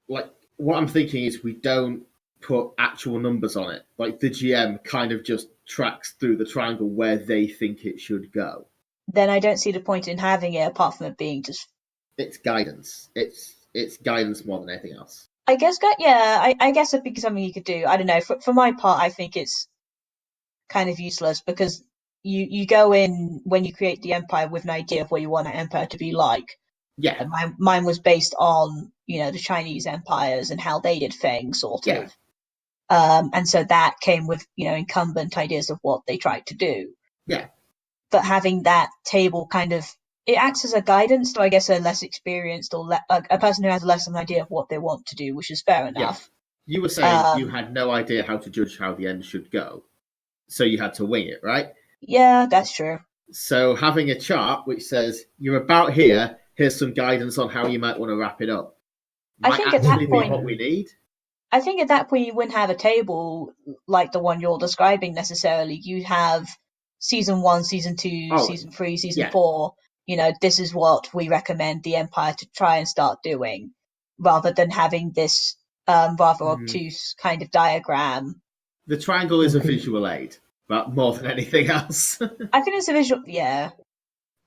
Like, what I'm thinking is we don't put actual numbers on it. Like, the GM kind of just tracks through the triangle where they think it should go. Then I don't see the point in having it, apart from it being just... It's guidance. It's guidance more than anything else. I guess, I guess it'd be something you could do. I don't know. For my part, I think it's kind of useless, because you go in when you create the Empire with an idea of what you want an Empire to be like. Yeah. Mine was based on, the Chinese empires and how they did things, sort of. And so that came with, incumbent ideas of what they tried to do. Yeah. But having that table it acts as a guidance to, I guess, a less experienced or a person who has less of an idea of what they want to do, which is fair enough. Yeah. You were saying you had no idea how to judge how the end should go, so you had to wing it, right? Yeah, that's true. So having a chart which says, you're about here, here's some guidance on how you might want to wrap it up, I think at that point, what we need. I think at that point you wouldn't have a table like the one you're describing necessarily. You'd have season 1, season 2, season 3, season 4. This is what we recommend the Empire to try and start doing, rather than having this rather obtuse kind of diagram. The triangle is a visual aid, but more than anything else. I think it's a visual, yeah.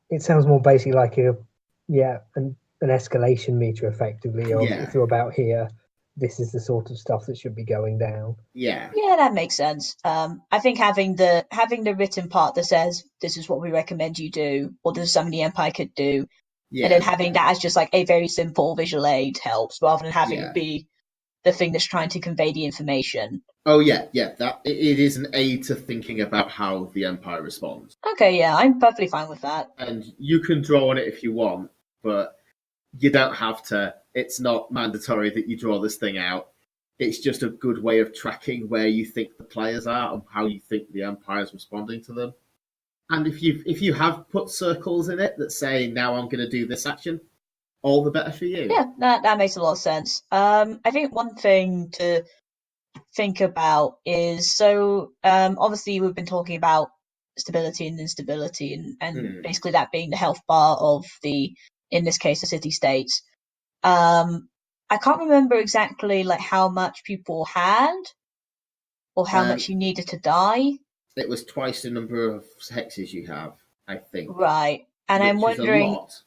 It sounds more basically like an escalation meter, effectively. Of if you're about here, this is the sort of stuff that should be going down. Yeah, that makes sense. I think having the written part that says this is what we recommend you do, or this is something the Empire could do, and then having that as just like a very simple visual aid helps, rather than having it be the thing that's trying to convey the information. Oh yeah, that it is an aid to thinking about how the Empire responds. Okay, yeah, I'm perfectly fine with that. And you can draw on it if you want, but you don't have to. It's not mandatory that you draw this thing out. It's just a good way of tracking where you think the players are and how you think the Empire is responding to them. And if you have put circles in it that say, now I'm going to do this action, all the better for you. Yeah, that makes a lot of sense. I think one thing to think about is, so obviously we've been talking about stability and instability, and basically that being the health bar of in this case, the city-states. I can't remember exactly like how much people had or how much you needed to die. It was twice the number of hexes you have, I think. Right. And I'm which is wondering, a lot.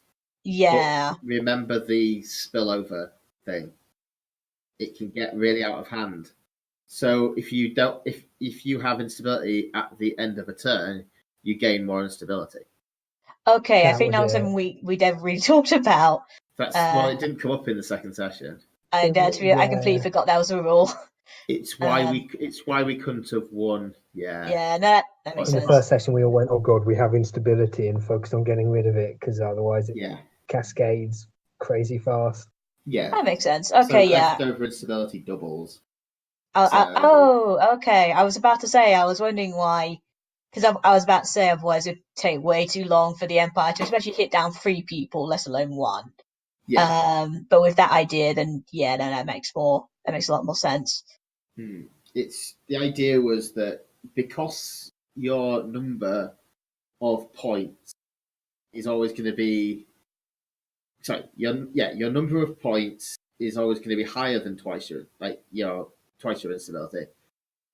yeah. But remember the spillover thing. It can get really out of hand. So if you have instability at the end of a turn, you gain more instability. Okay, I That think was that was it. something we never really talked about. Well, it didn't come up in the second session. I completely forgot that was a rule. It's why we couldn't have won. Yeah. Yeah, no, that makes In sense. the first session, we all went, "Oh God, we have instability," and focused on getting rid of it because otherwise it cascades crazy fast. Yeah, that makes sense. So Okay, yeah. leftover instability doubles. Okay. I was about to say, I was wondering why, because I was about to say otherwise it'd take way too long for the Empire to especially hit down 3 people, let alone 1. Yeah. But with that idea, then yeah, no, that makes a lot more sense. It's the idea was that because your number of points is always going to be your number of points is always going to be higher than twice your instability.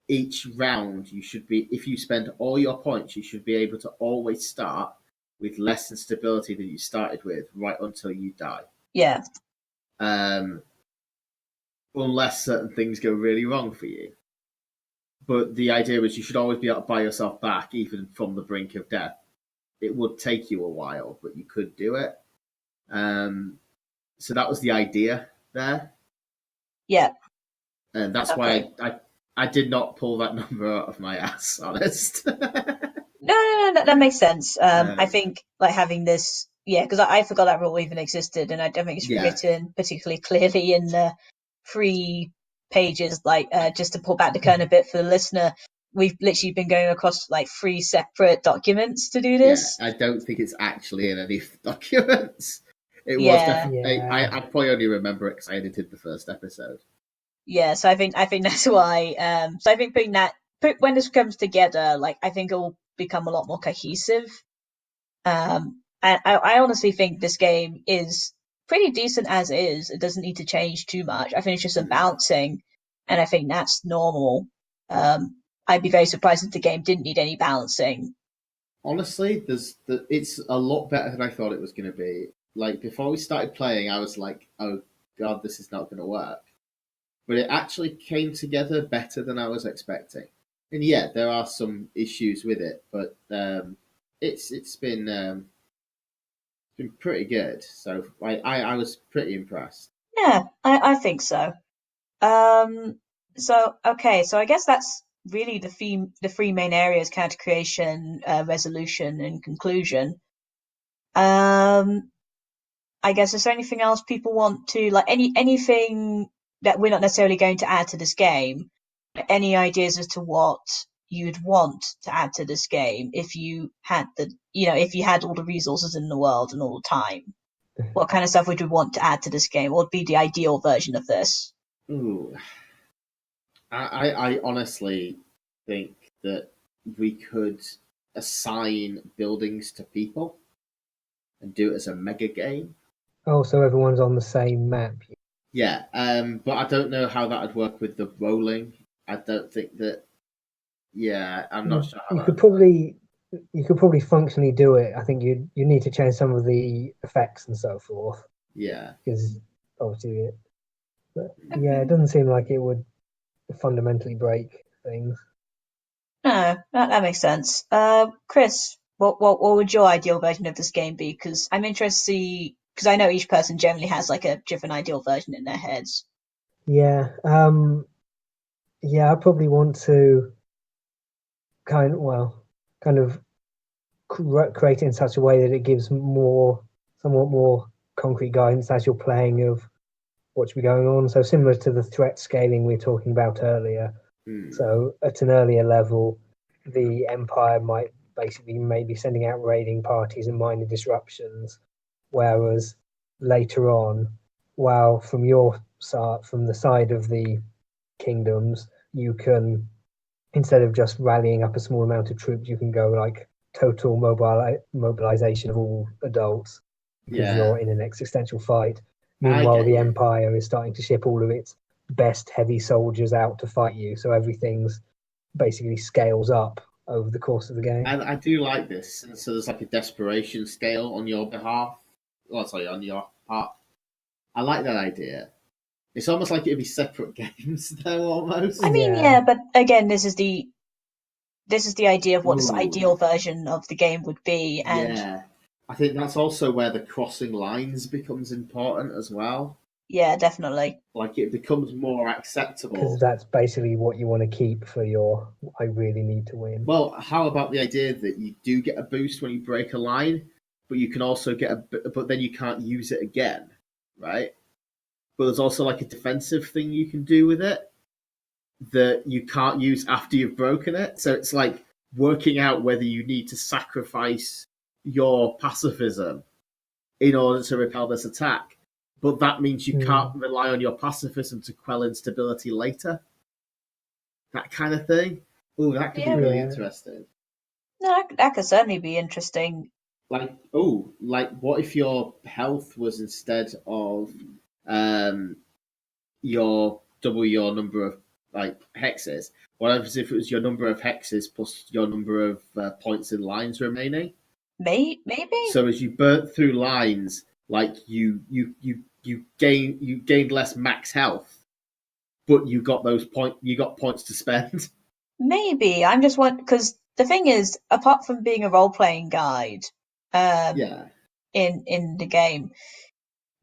Each round you should be, if you spend all your points, you should be able to always start with less instability than you started with right until you die. Yeah. Unless certain things go really wrong for you. But the idea was you should always be able to buy yourself back, even from the brink of death. It would take you a while, but you could do it. So that was the idea there. Yeah. And that's why I did not pull that number out of my ass, honest. No, that makes sense. I think like having this, because I forgot that rule even existed, and I don't think it's written particularly clearly in the 3 pages. Like, just to pull back the curtain a bit for the listener, we've literally been going across like 3 separate documents to do this. I don't think it's actually in any documents. It was definitely. I probably only remember it because I edited the first episode. Yeah, so I think that's why. So I think when this comes together, like I think it will become a lot more cohesive. And I honestly think this game is pretty decent as is. It doesn't need to change too much. I think it's just some balancing, and I think that's normal. I'd be very surprised if the game didn't need any balancing. Honestly, it's a lot better than I thought it was going to be. Like before we started playing, I was like, "Oh God, this is not going to work." But it actually came together better than I was expecting. And yeah, there are some issues with it, but it's been pretty good. So I was pretty impressed. Yeah, I think so. So I guess that's really the 3 main areas: character creation, resolution, and conclusion. I guess, is there anything else people want to, like, anything that we're not necessarily going to add to this game? Any ideas as to what you'd want to add to this game if you had if you had all the resources in the world and all the time? What kind of stuff would you want to add to this game? What would be the ideal version of this? Ooh. I honestly think that we could assign buildings to people and do it as a mega game. Oh, so everyone's on the same map. Yeah, but I don't know how that would work with the rolling. I don't think that. Yeah, I'm not sure. You could probably functionally do it. I think you need to change some of the effects and so forth. Yeah, because obviously, it doesn't seem like it would fundamentally break things. No, that makes sense. Chris, what would your ideal version of this game be? Because I'm interested to see, because I know each person generally has like a different ideal version in their heads. Yeah, I probably want to kind of create it in such a way that it gives somewhat more concrete guidance as you're playing of what should be going on. So similar to the threat scaling we were talking about earlier. So at an earlier level, the Empire might basically maybe sending out raiding parties and minor disruptions, whereas later on, from the side of the kingdoms, you can, instead of just rallying up a small amount of troops, you can go like total mobilization of all adults because you're in an existential fight. Meanwhile, the Empire is starting to ship all of its best heavy soldiers out to fight you, so everything's basically scales up over the course of the game. And I do like this. So there's like a desperation scale on your behalf. Oh, sorry, on your part. I like that idea. It's almost like it'd be separate games, though. Almost. I mean, yeah, but again, this is the idea of what this ideal version of the game would be, and yeah, I think that's also where the crossing lines becomes important as well. Yeah, definitely. Like it becomes more acceptable. Because that's basically what you want to keep for your I really need to win. Well, how about the idea that you do get a boost when you break a line, but you can also but then you can't use it again, right? But there's also like a defensive thing you can do with it that you can't use after you've broken it. So it's like working out whether you need to sacrifice your pacifism in order to repel this attack. But that means you can't rely on your pacifism to quell instability later. That kind of thing. Oh, that could be really interesting. No, that could certainly be interesting. Like what if your health was instead of your double your number of like hexes? What happens if it was your number of hexes plus your number of points in lines remaining? Maybe. So as you burnt through lines, like you gained less max health, but you got points to spend. Maybe. I'm just one because the thing is, apart from being a role playing guide, in the game,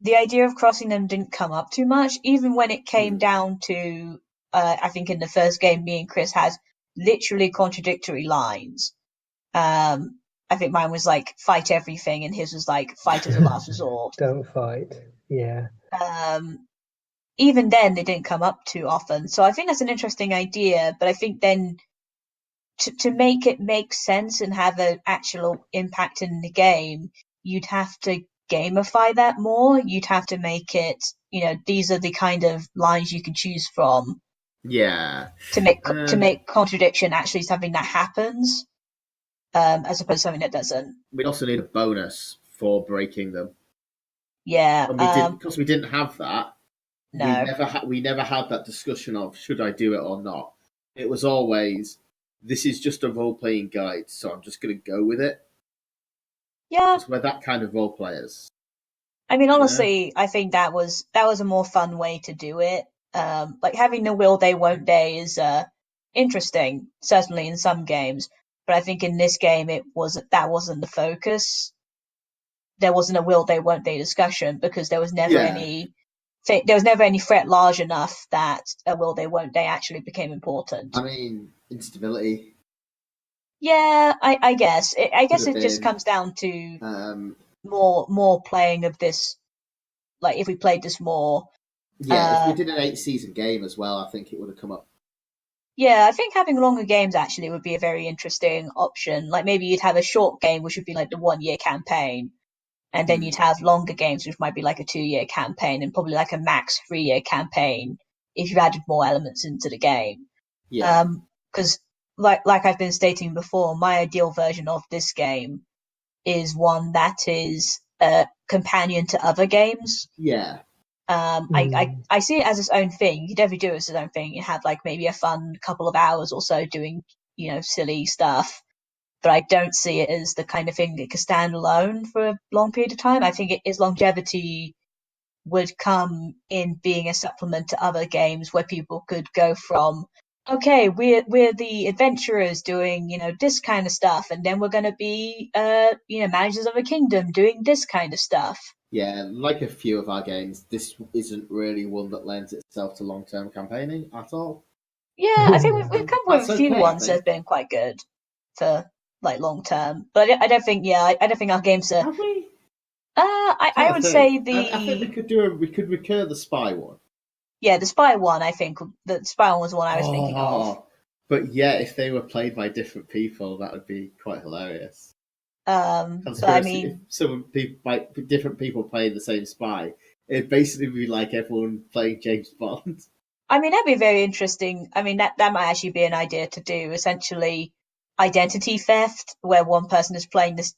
the idea of crossing them didn't come up too much. Even when it came down to, I think in the first game, me and Chris had literally contradictory lines. I think mine was like fight everything, and his was like fight as a last resort. Don't fight. Yeah. Even then, they didn't come up too often. So I think that's an interesting idea. But I think then to make it make sense and have an actual impact in the game, you'd have to gamify that more. You'd have to make it, these are the kind of lines you can choose from. Yeah. To make contradiction actually something that happens. As opposed to something that doesn't. We also need a bonus for breaking them. Yeah, because we didn't have that. No, we never had that discussion of should I do it or not. It was always this is just a role playing guide, so I'm just going to go with it. Yeah, because we're that kind of role players. I mean, honestly, I think that was a more fun way to do it. Like having the will they won't they is interesting, certainly in some games. But I think in this game, that wasn't the focus. There wasn't a will they won't they discussion because there was never any threat large enough that a will they won't they actually became important. I mean, instability. Yeah, I guess. I guess it just comes down to more playing of this. Like if we played this more. Yeah, if we did an 8-season game as well, I think it would have come up. Yeah, I think having longer games actually would be a very interesting option. Like maybe you'd have a short game, which would be like the 1-year campaign, and then you'd have longer games, which might be like a 2-year campaign, and probably like a max 3-year campaign if you added more elements into the game. Yeah. Because like I've been stating before, my ideal version of this game is one that is a companion to other games. Yeah. I see it as its own thing. You could definitely do it as its own thing. You have like maybe a fun couple of hours or so doing, silly stuff. But I don't see it as the kind of thing that could stand alone for a long period of time. I think its longevity would come in being a supplement to other games where people could go from, okay, we're the adventurers doing, this kind of stuff, and then we're going to be, managers of a kingdom doing this kind of stuff. Yeah, like a few of our games, this isn't really one that lends itself to long-term campaigning at all. Yeah, I think we've come with a few ones that have been quite good for like long-term, but I don't think our games are. Have we? I would say I think we could recur the spy one. Yeah, the spy one. I think the spy one was the one I was thinking of. But yeah, if they were played by different people, that would be quite hilarious. But I mean, if different people playing the same spy, it'd basically be like everyone playing James Bond. I mean, that'd be very interesting. I mean, that might actually be an idea to do, essentially identity theft, where one person is playing this,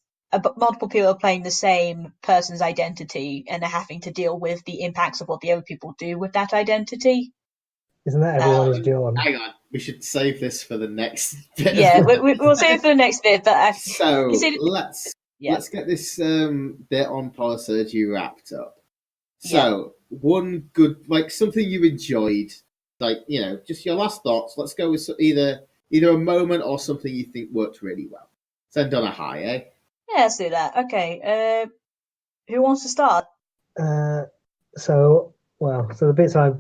multiple people are playing the same person's identity and are having to deal with the impacts of what the other people do with that identity. Isn't that everyone is doing? Hang on, we should save this for the next bit. Yeah, we'll save it for the next bit. But so let's get this bit on Polisurgy wrapped up. So one good, like something you enjoyed, like just your last thoughts. Let's go with either a moment or something you think worked really well. Send on a high, eh? Yeah, let's do that. Okay, who wants to start? So the bits I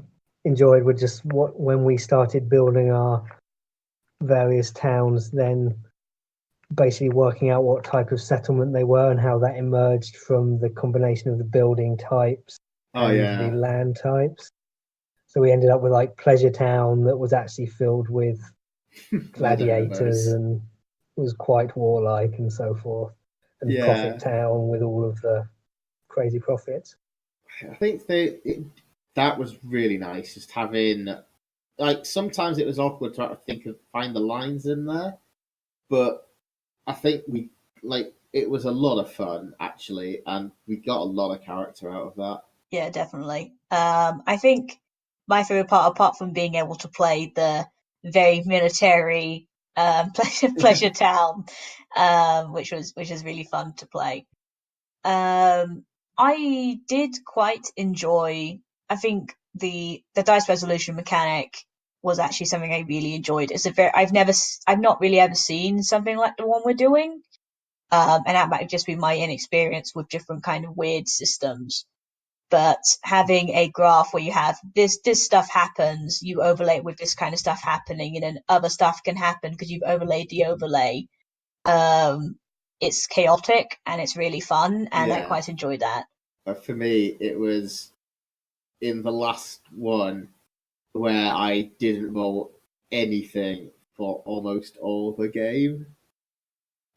enjoyed were just when we started building our various towns, then basically working out what type of settlement they were and how that emerged from the combination of the building types and the land types. So we ended up with like Pleasure Town that was actually filled with gladiators and was quite warlike and so forth, and Profit Town with all of the crazy profits. I think that was really nice, just having, like, sometimes it was awkward trying to find the lines in there, but I think it was a lot of fun actually, and we got a lot of character out of that. Yeah, definitely. I think my favorite part, apart from being able to play the very military Pleasure Town, which was really fun to play. I did quite enjoy. I think the dice resolution mechanic was actually something I really enjoyed. I've not really ever seen something like the one we're doing, and that might just be my inexperience with different kind of weird systems. But having a graph where you have this stuff happens, you overlay it with this kind of stuff happening, and then other stuff can happen because you've overlaid the overlay. It's chaotic and it's really fun, and I quite enjoyed that. For me, it was in the last one where I didn't roll anything for almost all the game.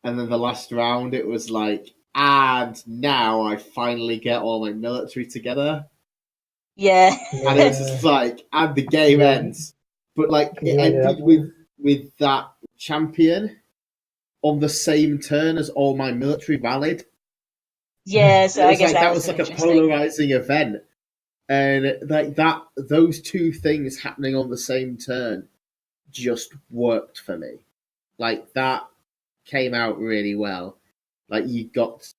And then the last round, it was like, and now I finally get all my military together. Yeah. And it's just like, and the game ends. But like, it ended with that champion on the same turn as all my military rallied. Yeah, so I guess that was like a polarizing event. And like those two things happening on the same turn just worked for me. Like that came out really well. Like you got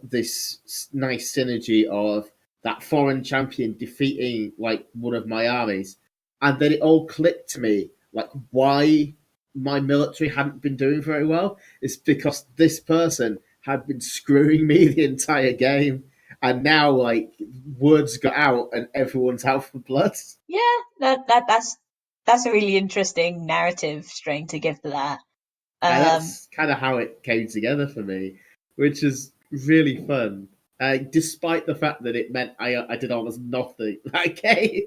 this nice synergy of that foreign champion defeating like one of my armies, and then it all clicked to me like why my military hadn't been doing very well. It's because this person had been screwing me the entire game, and now like words got out and everyone's out for blood. Yeah, that's a really interesting narrative string to give to that. And that's kind of how it came together for me, which is really fun. Despite the fact that it meant I did almost nothing that game.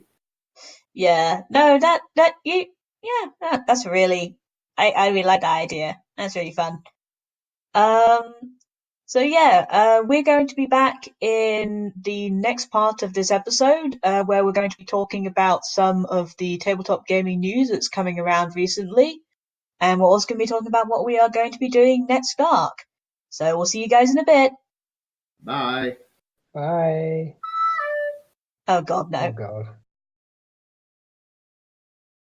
Yeah, no, that's really, I really like that idea. That's really fun. So yeah, we're going to be back in the next part of this episode, where we're going to be talking about some of the tabletop gaming news that's coming around recently. And we're also going to be talking about what we are going to be doing next arc. So we'll see you guys in a bit. Bye. Bye. Oh God, no. Oh God.